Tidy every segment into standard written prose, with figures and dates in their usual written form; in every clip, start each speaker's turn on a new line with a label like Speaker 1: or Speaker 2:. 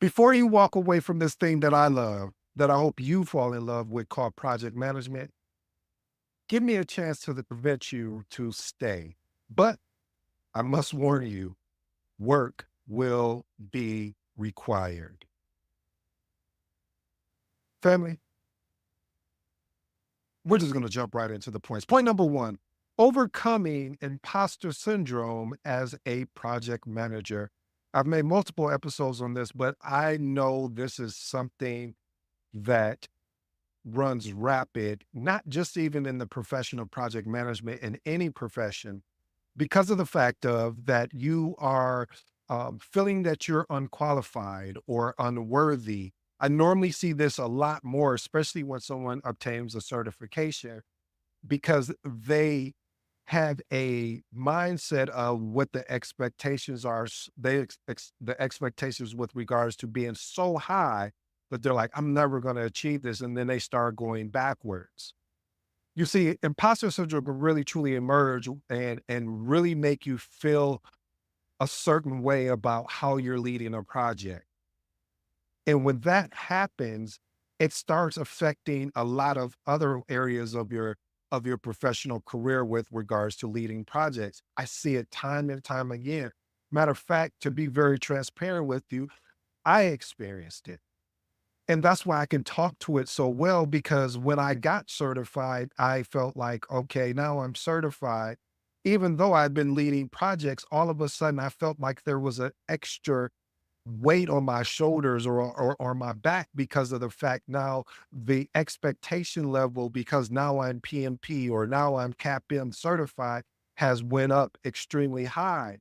Speaker 1: Before you walk away from this thing that I love, that I hope you fall in love with called project management, give me a chance to prevent you to stay. But I must warn you, work will be required. Family, we're just going to jump right into the points. Point number one, overcoming imposter syndrome as a project manager. I've made multiple episodes on this, but I know this is something that runs rapid, not just even in the profession of project management, in any profession, because of the fact of that you are feeling that you're unqualified or unworthy. I normally see this a lot more, especially when someone obtains a certification, because they have a mindset of what the expectations are. The expectations with regards to being so high that they're like, I'm never going to achieve this. And then they start going backwards. You see, imposter syndrome can really truly emerge and really make you feel a certain way about how you're leading a project. And when that happens, it starts affecting a lot of other areas of your professional career with regards to leading projects. I see it time and time again. Matter of fact, to be very transparent with you, I experienced it. And that's why I can talk to it so well, because when I got certified, I felt like, okay, now I'm certified. Even though I'd been leading projects, all of a sudden I felt like there was an extra weight on my shoulders or my back because of the fact now the expectation level, because now I'm PMP or now I'm CAPM certified, has went up extremely high.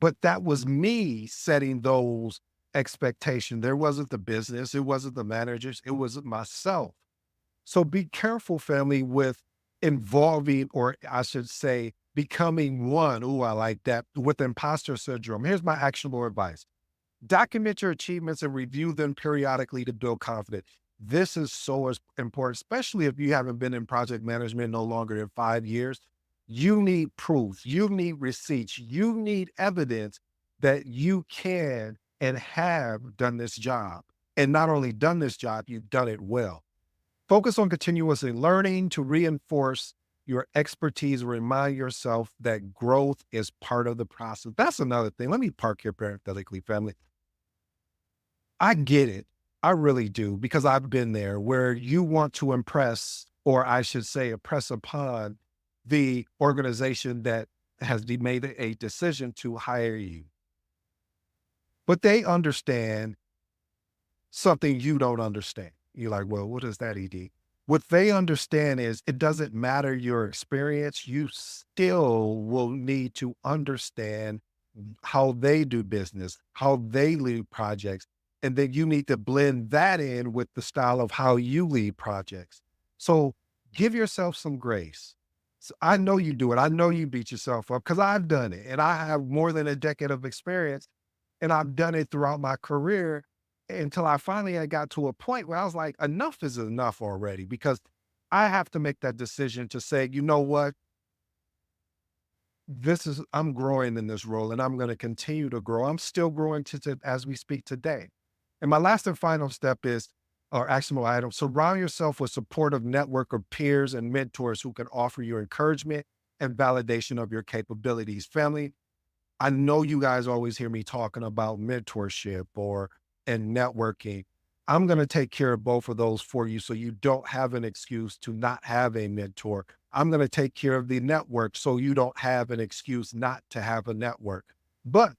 Speaker 1: But that was me setting those expectations. There wasn't the business, it wasn't the managers, it was myself. So be careful, family, with involving, or I should say, becoming one. Ooh, I like that, with imposter syndrome. Here's my actionable advice. Document your achievements and review them periodically to build confidence. This is so important, especially if you haven't been in project management no longer than 5 years. You need proof, you need receipts, you need evidence that you can and have done this job. And not only done this job, you've done it well. Focus on continuously learning to reinforce your expertise, remind yourself that growth is part of the process. That's another thing. Let me park here parenthetically, family. I get it. I really do, because I've been there where you want to impress, or I should say, impress upon the organization that has made a decision to hire you. But they understand something you don't understand. You're like, well, what is that, ED? What they understand is it doesn't matter your experience, you still will need to understand how they do business, how they lead projects. And then you need to blend that in with the style of how you lead projects. So give yourself some grace. So I know you do it. I know you beat yourself up because I've done it. And I have more than a decade of experience. And I've done it throughout my career until I finally had got to a point where I was like, enough is enough already, because I have to make that decision to say, you know what? I'm growing in this role and I'm going to continue to grow. I'm still growing as we speak today. And my last and final step is, or actionable item, surround yourself with supportive network of peers and mentors who can offer you encouragement and validation of your capabilities. Family, I know you guys always hear me talking about mentorship and networking. I'm going to take care of both of those for you so you don't have an excuse to not have a mentor. I'm going to take care of the network so you don't have an excuse not to have a network. But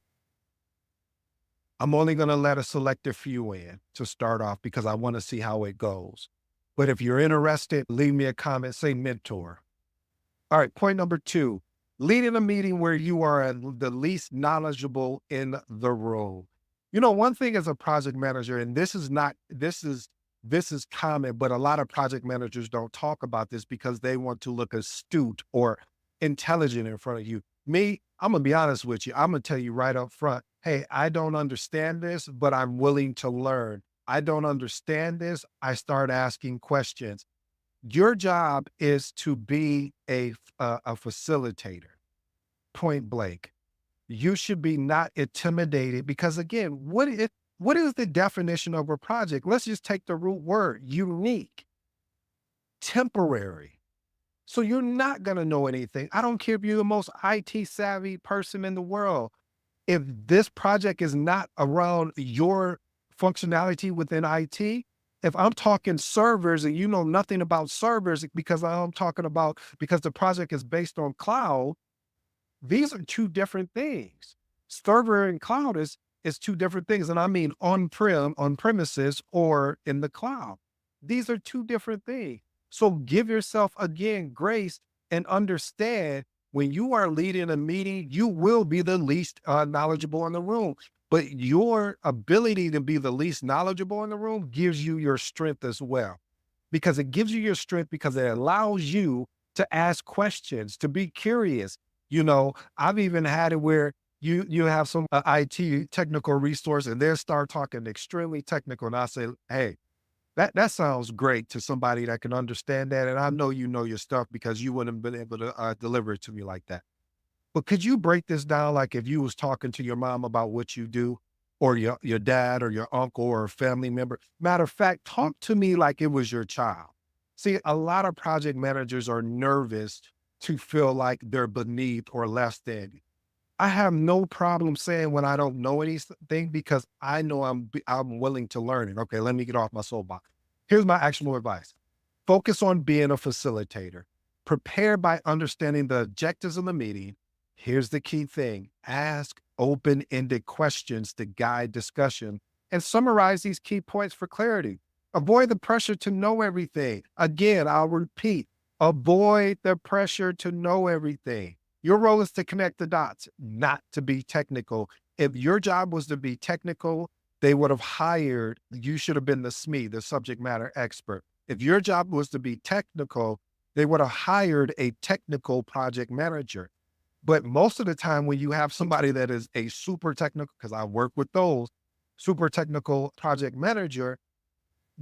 Speaker 1: I'm only going to let a selective few in to start off because I want to see how it goes. But if you're interested, leave me a comment, say mentor. All right, point number two, leading a meeting where you are the least knowledgeable in the room. You know, one thing as a project manager, and this is common, but a lot of project managers don't talk about this because they want to look astute or intelligent in front of you. Me, I'm gonna be honest with you. I'm gonna tell you right up front, hey, I don't understand this, but I'm willing to learn. I don't understand this. I start asking questions. Your job is to be a facilitator, point blank. You should be not intimidated because again, What is the definition of a project? Let's just take the root word, unique, temporary. So you're not going to know anything. I don't care if you're the most IT savvy person in the world. If this project is not around your functionality within IT, if I'm talking servers and you know nothing about servers because I'm talking about because the project is based on cloud, these are two different things. Server and cloud is two different things. And I mean on premises or in the cloud. These are two different things. So give yourself again grace and understand when you are leading a meeting, you will be the least knowledgeable in the room. But your ability to be the least knowledgeable in the room gives you your strength as well, because it gives you your strength because it allows you to ask questions, to be curious. You know, I've even had it where you have some IT technical resource and they'll start talking extremely technical. And I say, hey, that sounds great to somebody that can understand that. And I know your stuff because you wouldn't have been able to deliver it to me like that. But could you break this down like if you was talking to your mom about what you do, or your dad or your uncle or a family member? Matter of fact, talk to me like it was your child. See, a lot of project managers are nervous to feel like they're beneath or less than. I have no problem saying when I don't know anything because I know I'm willing to learn it. Okay, let me get off my soapbox. Here's my actionable advice. Focus on being a facilitator. Prepare by understanding the objectives of the meeting. Here's the key thing. Ask open-ended questions to guide discussion and summarize these key points for clarity. Avoid the pressure to know everything. Again, I'll repeat, avoid the pressure to know everything. Your role is to connect the dots, not to be technical. If your job was to be technical, they would have hired, you should have been the SME, the subject matter expert. If your job was to be technical, they would have hired a technical project manager. But most of the time, when you have somebody that is a super technical, because I work with those, super technical project manager,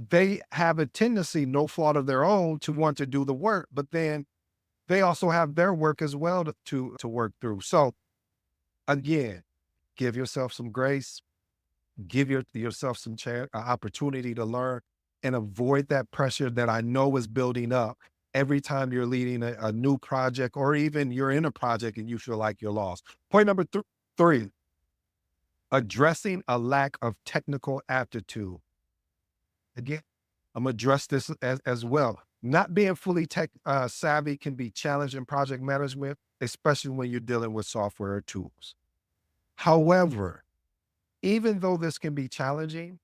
Speaker 1: they have a tendency, no fault of their own, to want to do the work, but then they also have their work as well to work through. So again, give yourself some grace, give yourself some opportunity to learn, and avoid that pressure that I know is building up every time you're leading a new project, or even you're in a project and you feel like you're lost. Point number three, addressing a lack of technical aptitude. Again, I'm gonna address this as well. Not being fully tech savvy can be challenging in project management, especially when you're dealing with software or tools. However, even though this can be challenging,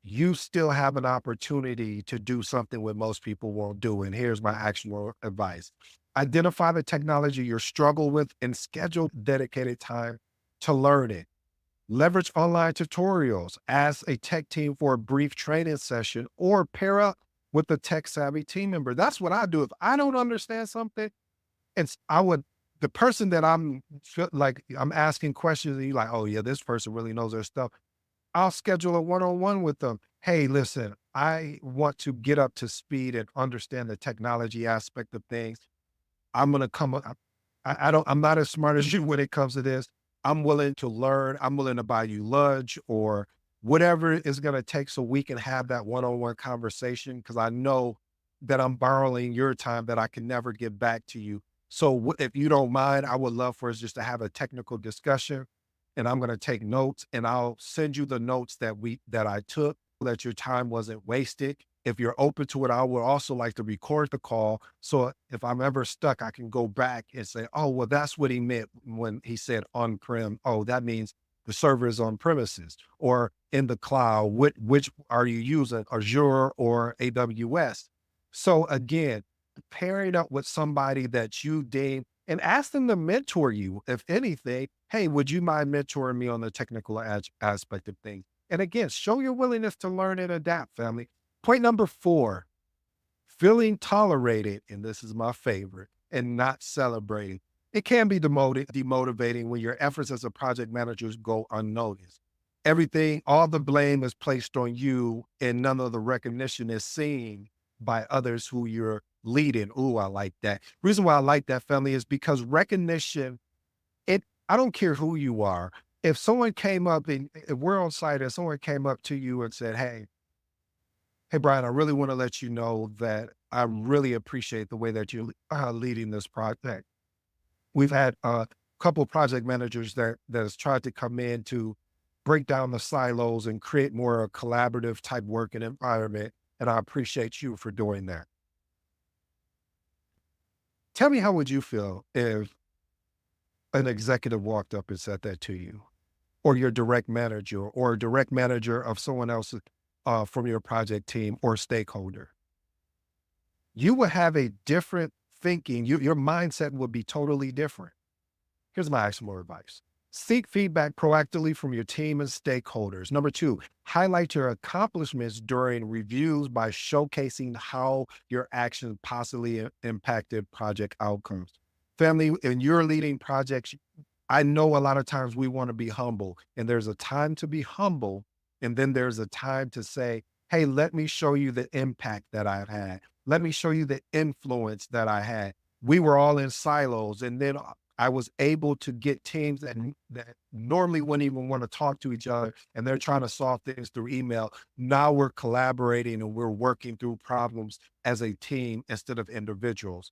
Speaker 1: you still have an opportunity to do something what most people won't do. And here's my actionable advice. Identify the technology you're struggle with and schedule dedicated time to learn it. Leverage online tutorials, ask a tech team for a brief training session, or pair up with a tech savvy team member. That's what I do. If I don't understand something, the person that I'm asking questions and you're like, oh yeah, this person really knows their stuff. I'll schedule a one-on-one with them. Hey, listen, I want to get up to speed and understand the technology aspect of things. I'm going to come up. I'm not as smart as you when it comes to this. I'm willing to learn. I'm willing to buy you lunch or whatever it's going to take so we can have that one-on-one conversation. Cause I know that I'm borrowing your time that I can never get back to you. So if you don't mind, I would love for us just to have a technical discussion, and I'm going to take notes and I'll send you the notes that I took so that your time wasn't wasted. If you're open to it, I would also like to record the call. So if I'm ever stuck, I can go back and say, oh, well, that's what he meant when he said on-prem. Oh, that means the server is on premises or in the cloud. Which are you using, Azure or AWS? So again, pairing up with somebody that you deem and ask them to mentor you. If anything, hey, would you mind mentoring me on the technical aspect of things? And again, show your willingness to learn and adapt, family. Point number 4, feeling tolerated, and this is my favorite, and not celebrating. It can be demotivating when your efforts as a project manager go unnoticed. Everything, all the blame is placed on you, and none of the recognition is seen by others who you're leading. Ooh, I like that. Reason why I like that, family, is because recognition, I don't care who you are. If someone came up and if we're on site and someone came up to you and said, hey, Brian, I really want to let you know that I really appreciate the way that you're leading this project. We've had a couple project managers that has tried to come in to break down the silos and create more a collaborative type working environment. And I appreciate you for doing that. Tell me, how would you feel if an executive walked up and said that to you, or your direct manager, or a direct manager of someone else from your project team or stakeholder? You would have a different thinking. Your mindset would be totally different. Here's my actionable advice. Seek feedback proactively from your team and stakeholders. Number two, highlight your accomplishments during reviews by showcasing how your actions positively impacted project outcomes. Family, when you're leading projects, I know a lot of times we want to be humble, and there's a time to be humble. And then there's a time to say, hey, let me show you the impact that I've had. Let me show you the influence that I had. We were all in silos. And then I was able to get teams that normally wouldn't even want to talk to each other, and they're trying to solve things through email. Now we're collaborating and we're working through problems as a team instead of individuals.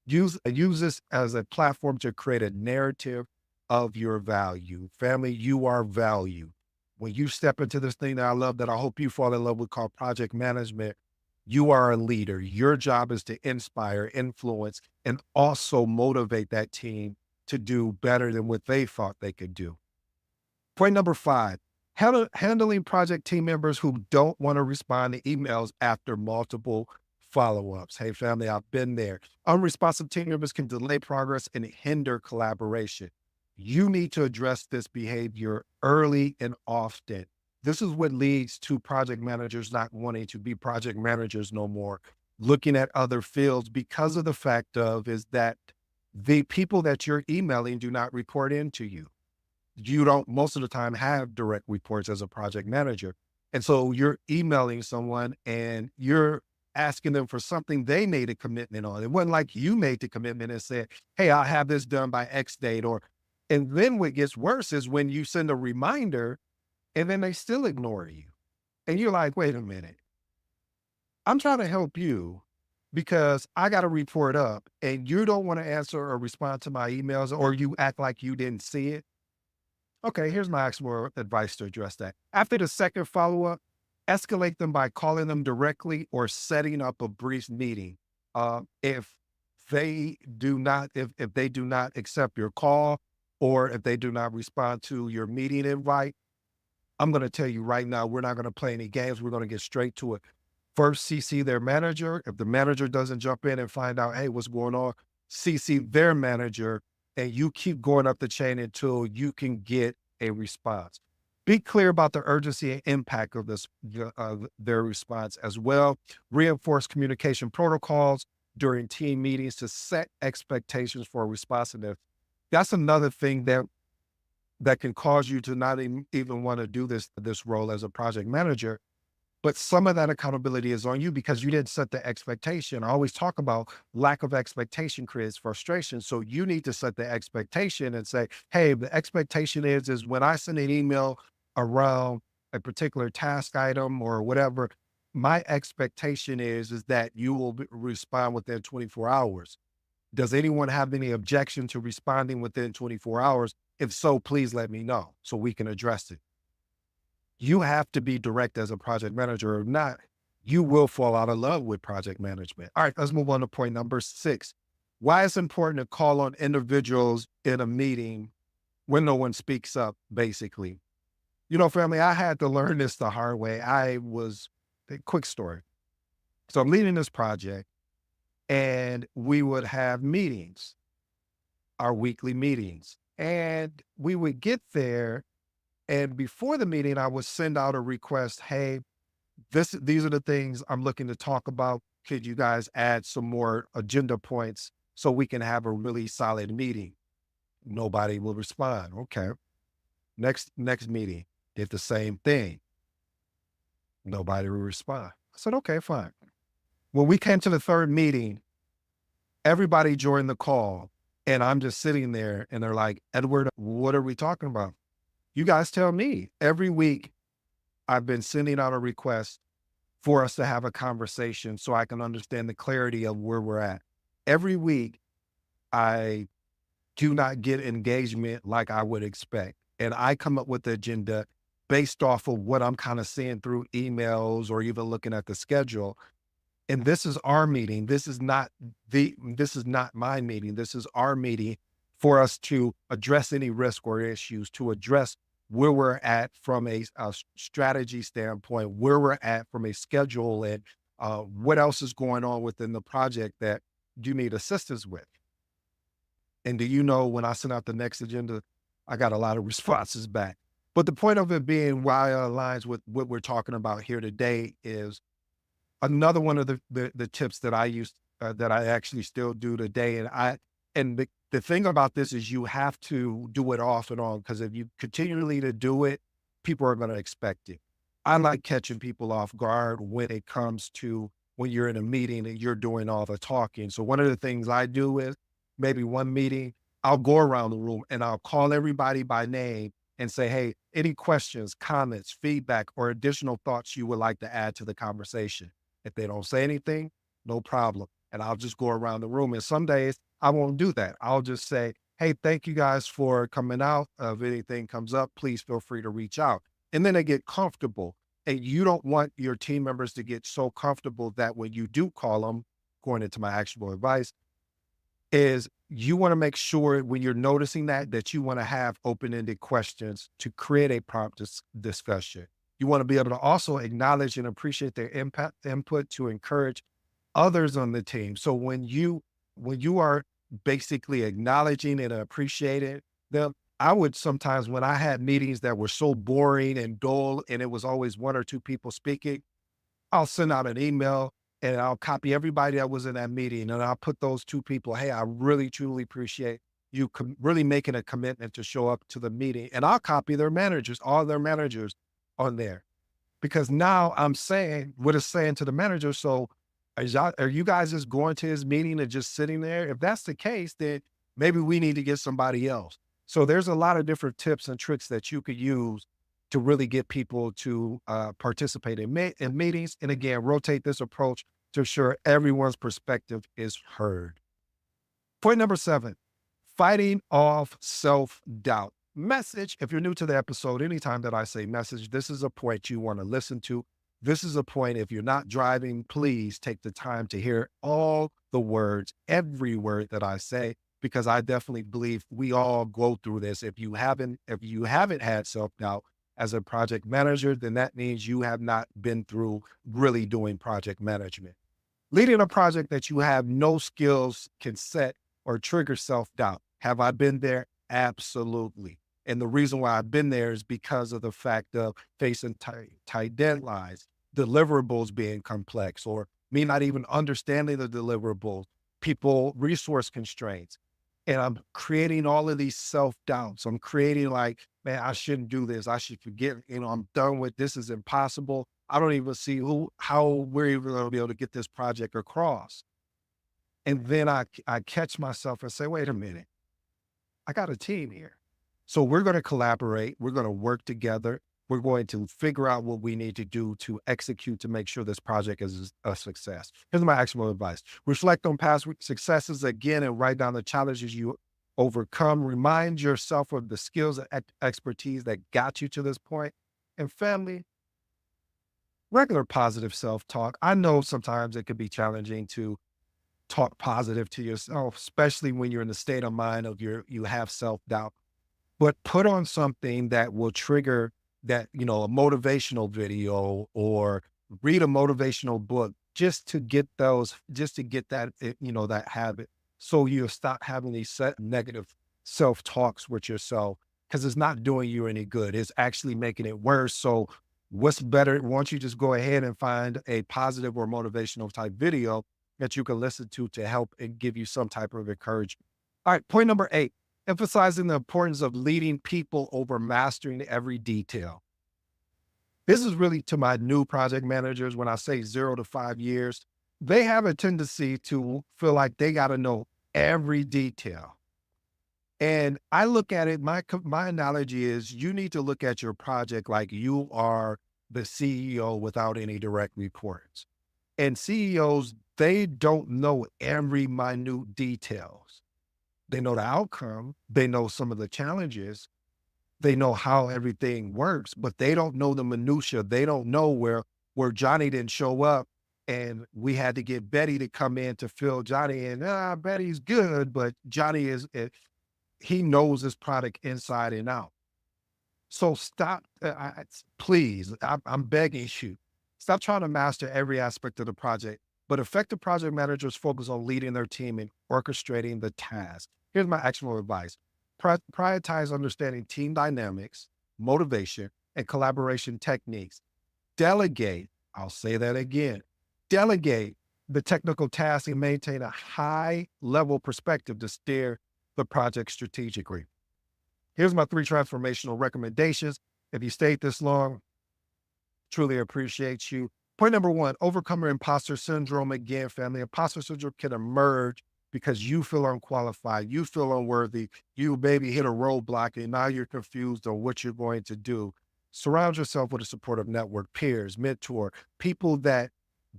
Speaker 1: Use this as a platform to create a narrative of your value. Family, you are value. When you step into this thing that I love, that I hope you fall in love with, called project management, you are a leader. Your job is to inspire, influence, and also motivate that team to do better than what they thought they could do. Point number five, handling project team members who don't want to respond to emails after multiple follow-ups. Hey, family, I've been there. Unresponsive team members can delay progress and hinder collaboration. You need to address this behavior early and often. This is what leads to project managers not wanting to be project managers no more, looking at other fields, because of the fact of is that the people that you're emailing do not report into you. You don't most of the time have direct reports as a project manager. And so you're emailing someone and you're asking them for something they made a commitment on. It wasn't like you made the commitment and said, hey, I'll have this done by X date. And then what gets worse is when you send a reminder and then they still ignore you. And you're like, wait a minute, I'm trying to help you because I got to report up and you don't want to answer or respond to my emails, or you act like you didn't see it. Okay, here's my actual advice to address that. After the second follow up, escalate them by calling them directly or setting up a brief meeting. If if they do not accept your call, or if they do not respond to your meeting invite, I'm going to tell you right now, we're not going to play any games. We're going to get straight to it. First, CC their manager. If the manager doesn't jump in and find out, hey, what's going on, CC their manager, and you keep going up the chain until you can get a response. Be clear about the urgency and impact of their response as well. Reinforce communication protocols during team meetings to set expectations for responsiveness. That's another thing that can cause you to not even want to do this role as a project manager. But some of that accountability is on you because you didn't set the expectation. I always talk about lack of expectation creates frustration. So you need to set the expectation and say, hey, the expectation is when I send an email around a particular task item or whatever, my expectation is that you will respond within 24 hours. Does anyone have any objection to responding within 24 hours? If so, please let me know so we can address it. You have to be direct as a project manager, or not, you will fall out of love with project management. All right, let's move on to point number six. Why it's important to call on individuals in a meeting when no one speaks up, basically. Family, I had to learn this the hard way. A quick story. So I'm leading this project and we would have meetings, our weekly meetings, and we would get there. And before the meeting, I would send out a request. Hey, these are the things I'm looking to talk about. Could you guys add some more agenda points so we can have a really solid meeting? Nobody will respond. Okay. Next meeting, did the same thing. Nobody will respond. I said, okay, fine. When we came to the third meeting, everybody joined the call and I'm just sitting there and they're like, Edward, what are we talking about? You guys tell me. Every week, I've been sending out a request for us to have a conversation so I can understand the clarity of where we're at. Every week, I do not get engagement like I would expect. And I come up with the agenda based off of what I'm kind of seeing through emails or even looking at the schedule. And this is our meeting. This is not my meeting. This is our meeting for us to address any risk or issues, to address where we're at from a strategy standpoint, where we're at from a schedule, and what else is going on within the project that you need assistance with. And do you know when I sent out the next agenda, I got a lot of responses back. But the point of it being why it aligns with what we're talking about here today is another one of the tips that I use that I actually still do today. And the thing about this is you have to do it off and on, because if you continually to do it, people are going to expect it. I like catching people off guard when it comes to when you're in a meeting and you're doing all the talking. So one of the things I do is maybe one meeting, I'll go around the room and I'll call everybody by name and say, hey, any questions, comments, feedback, or additional thoughts you would like to add to the conversation. If they don't say anything, no problem. And I'll just go around the room. And some days I won't do that. I'll just say, hey, thank you guys for coming out. If anything comes up, please feel free to reach out. And then they get comfortable. And you don't want your team members to get so comfortable that when you do call them, going into my actionable advice, is you want to make sure when you're noticing that you want to have open-ended questions to create a prompt discussion. You want to be able to also acknowledge and appreciate their input to encourage others on the team. So when you are basically acknowledging and appreciating them, I would sometimes, when I had meetings that were so boring and dull and it was always one or two people speaking, I'll send out an email and I'll copy everybody that was in that meeting, and I'll put those two people, hey, I really truly appreciate you really making a commitment to show up to the meeting. And I'll copy their managers, all their managers on there, because now I'm saying what it's saying to the manager. So are you guys just going to his meeting and just sitting there? If that's the case, then maybe we need to get somebody else. So there's a lot of different tips and tricks that you could use to really get people to participate in meetings. And again, rotate this approach to ensure everyone's perspective is heard. Point number 7, fighting off self-doubt. Message, if you're new to the episode, anytime that I say message, this is a point you want to listen to. This is a point, if you're not driving, please take the time to hear all the words, every word that I say, because I definitely believe we all go through this. If you haven't had self-doubt as a project manager, then that means you have not been through really doing project management. Leading a project that you have no skills can set or trigger self-doubt. Have I been there? Absolutely. And the reason why I've been there is because of the fact of facing tight deadlines, deliverables being complex, or me not even understanding the deliverables, people, resource constraints. And I'm creating all of these self-doubts. I'm creating like, man, I shouldn't do this. I should forget, I'm done with this. Is impossible. I don't even see how we're even going to be able to get this project across. And then I catch myself and say, wait a minute, I got a team here. So we're going to collaborate. We're going to work together. We're going to figure out what we need to do to execute to make sure this project is a success. Here's my actionable advice. Reflect on past successes again and write down the challenges you overcome. Remind yourself of the skills and expertise that got you to this point. And family, regular positive self-talk. I know sometimes it can be challenging to talk positive to yourself, especially when you're in the state of mind of you have self-doubt. But put on something that will trigger that, a motivational video, or read a motivational book just to get that, that habit. So you stop having these negative self-talks with yourself, because it's not doing you any good. It's actually making it worse. So what's better? Why don't you just go ahead and find a positive or motivational type video that you can listen to help and give you some type of encouragement. All right. Point number 8, emphasizing the importance of leading people over mastering every detail. This is really to my new project managers. When I say 0 to 5 years, they have a tendency to feel like they got to know every detail. And I look at it, my analogy is you need to look at your project like you are the CEO without any direct reports. And CEOs, they don't know every minute details. They know the outcome, they know some of the challenges, they know how everything works, but they don't know the minutia. They don't know where Johnny didn't show up and we had to get Betty to come in to fill Johnny in. Betty's good, but Johnny he knows his product inside and out. So stop, please, I'm begging you, stop trying to master every aspect of the project, but effective project managers focus on leading their team and orchestrating the task. Here's my actionable advice. Prioritize understanding team dynamics, motivation, and collaboration techniques. Delegate, I'll say that again, delegate the technical tasks and maintain a high level perspective to steer the project strategically. Here's my 3 transformational recommendations. If you stayed this long, truly appreciate you. Point number 1, overcome your imposter syndrome. Again, family, imposter syndrome can emerge because you feel unqualified, you feel unworthy, you maybe hit a roadblock and now you're confused on what you're going to do. Surround yourself with a supportive network, peers, mentor, people that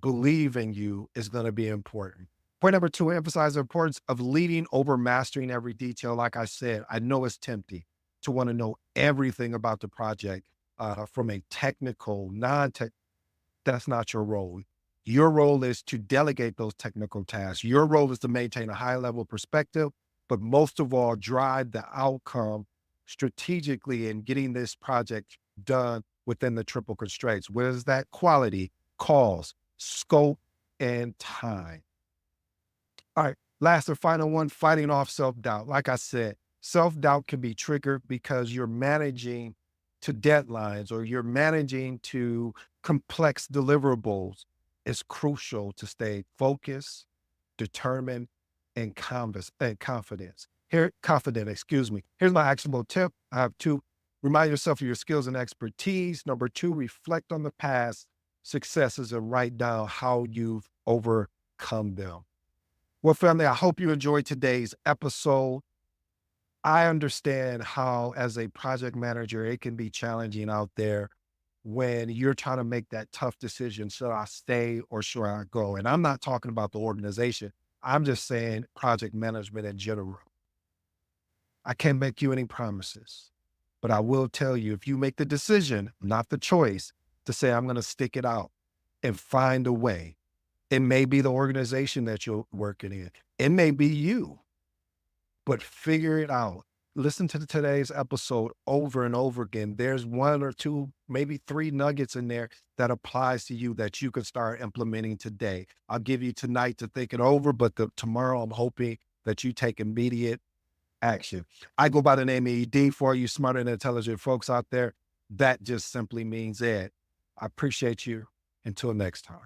Speaker 1: believe in you is going to be important. Point number 2, emphasize the importance of leading over mastering every detail. Like I said, I know it's tempting to want to know everything about the project from a technical, non-tech. That's not your role. Your role is to delegate those technical tasks. Your role is to maintain a high level perspective, but most of all, drive the outcome strategically in getting this project done within the triple constraints. What is that? Quality, cost, scope, and time. All right. Last and final one, fighting off self-doubt. Like I said, self-doubt can be triggered because you're managing to deadlines or you're managing to complex deliverables. It's crucial to stay focused, determined, and confident, excuse me. Here's my actionable tip. I have 2. Remind yourself of your skills and expertise. Number 2, reflect on the past successes and write down how you've overcome them. Well, family, I hope you enjoyed today's episode. I understand how, as a project manager, it can be challenging out there when you're trying to make that tough decision. Should I stay or should I go? And I'm not talking about the organization. I'm just saying project management in general. I can't make you any promises, but I will tell you if you make the decision, not the choice, to say, I'm going to stick it out and find a way. It may be the organization that you're working in. It may be you, but figure it out. Listen to today's episode over and over again. There's 1 or 2, maybe 3 nuggets in there that applies to you that you can start implementing today. I'll give you tonight to think it over, but tomorrow I'm hoping that you take immediate action. I go by the name of ED. For you smart and intelligent folks out there. That just simply means Ed. I appreciate you. Until next time.